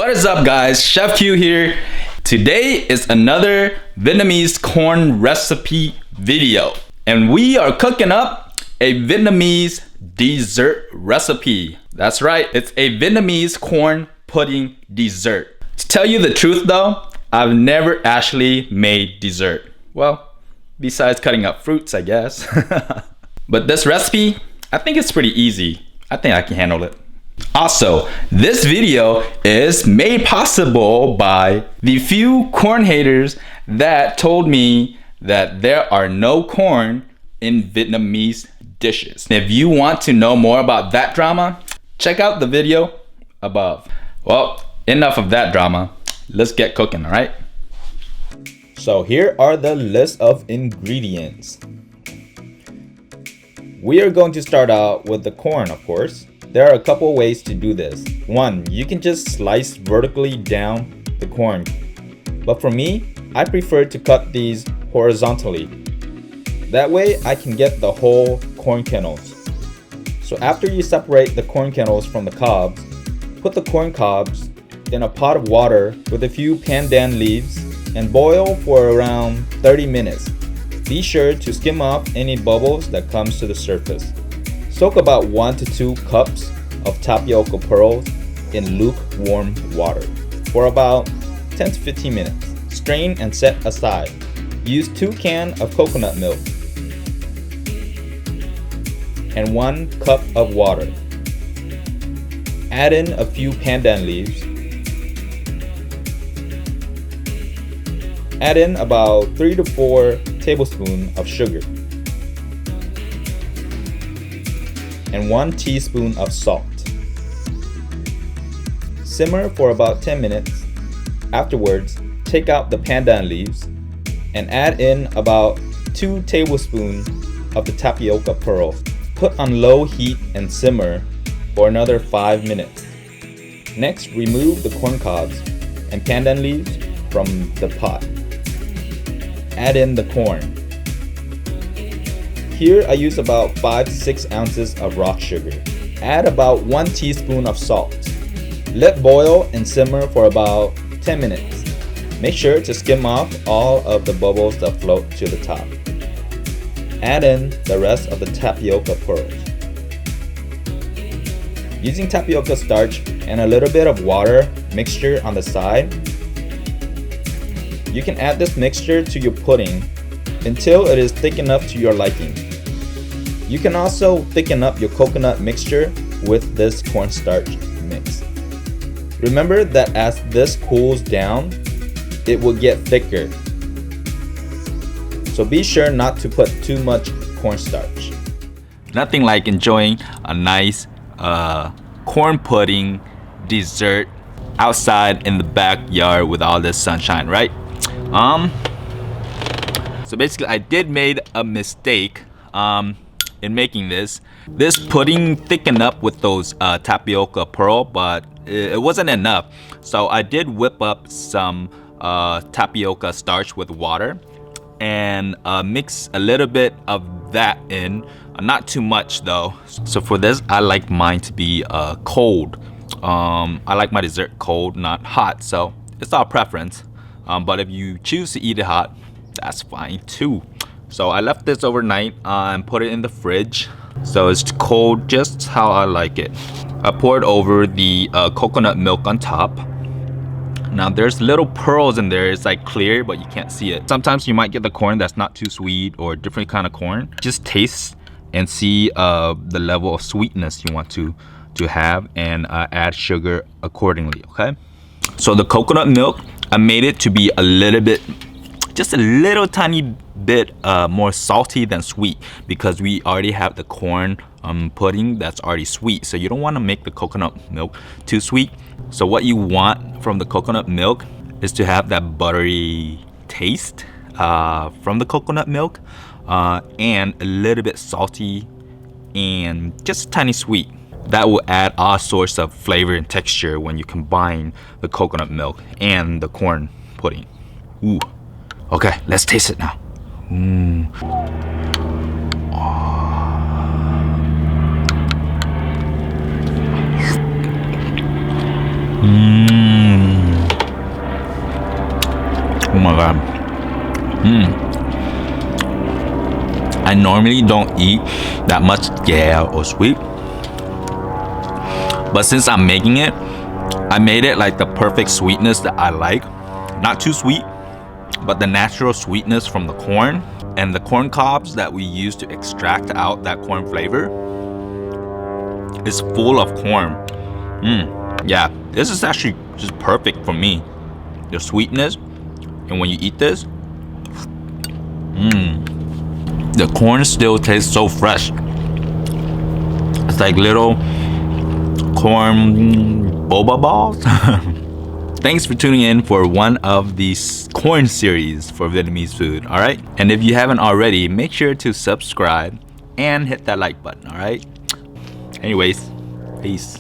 What is up guys, Chef Q here. Today is another Vietnamese corn recipe video. And we are cooking up a Vietnamese dessert recipe. That's right, it's a Vietnamese corn pudding dessert. To tell you the truth though, I've never actually made dessert. Well, besides cutting up fruits, I guess. But this recipe, I think it's pretty easy. I think I can handle it. Also, this video is made possible by the few corn haters that told me that there are no corn in Vietnamese dishes. If you want to know more about that drama, check out the video above. Well, enough of that drama. Let's get cooking, all right? So here are the list of ingredients. We are going to start out with the corn, of course. There are a couple ways to do this. One, you can just slice vertically down the corn. But for me, I prefer to cut these horizontally. That way I can get the whole corn kernels. So after you separate the corn kernels from the cobs, put the corn cobs in a pot of water with a few pandan leaves and boil for around 30 minutes. Be sure to skim off any bubbles that comes to the surface. Soak about 1 to 2 cups of tapioca pearls in lukewarm water for about 10 to 15 minutes. Strain and set aside. Use 2 cans of coconut milk and 1 cup of water. Add in a few pandan leaves. Add in about 3 to 4 tablespoons of sugar and 1 teaspoon of salt. Simmer for about 10 minutes. Afterwards, take out the pandan leaves and add in about 2 tablespoons of the tapioca pearl. Put on low heat and simmer for another 5 minutes. Next, remove the corn cobs and pandan leaves from the pot. Add in the corn. Here I use about 5 to 6 ounces of rock sugar. Add about 1 teaspoon of salt. Let boil and simmer for about 10 minutes. Make sure to skim off all of the bubbles that float to the top. Add in the rest of the tapioca pearls. Using tapioca starch and a little bit of water mixture on the side, you can add this mixture to your pudding until it is thick enough to your liking. You can also thicken up your coconut mixture with this cornstarch mix. Remember that as this cools down, it will get thicker. So be sure not to put too much cornstarch. Nothing like enjoying a nice corn pudding dessert outside in the backyard with all this sunshine, right? So basically I did made a mistake in making this. This pudding thickened up with those tapioca pearl, but it wasn't enough. So I did whip up some tapioca starch with water and mix a little bit of that in, not too much though. So for this, I like mine to be cold. I like my dessert cold, not hot, so it's all preference. But if you choose to eat it hot, that's fine too. So I left this overnight and put it in the fridge. So it's cold just how I like it. I poured over the coconut milk on top. Now there's little pearls in there. It's like clear, but you can't see it. Sometimes you might get the corn that's not too sweet or different kind of corn. Just taste and see the level of sweetness you want to have, and add sugar accordingly, okay? So the coconut milk, I made it to be a little bit, just a little tiny bit more salty than sweet, because we already have the corn pudding that's already sweet. So you don't want to make the coconut milk too sweet. So what you want from the coconut milk is to have that buttery taste from the coconut milk, and a little bit salty and just tiny sweet. That will add all sorts of flavor and texture when you combine the coconut milk and the corn pudding. Ooh. Okay, let's taste it now. my god. I normally don't eat that much yeah or sweet, but since I'm making it, I made it like the perfect sweetness that I like. Not too sweet, but the natural sweetness from the corn and the corn cobs that we use to extract out that corn flavor is full of corn. Yeah, this is actually just perfect for me. The sweetness, and when you eat this, the corn still tastes so fresh. It's like little corn boba balls. Thanks for tuning in for one of these corn series for Vietnamese food, alright? And if you haven't already, make sure to subscribe and hit that like button, alright? Anyways, peace.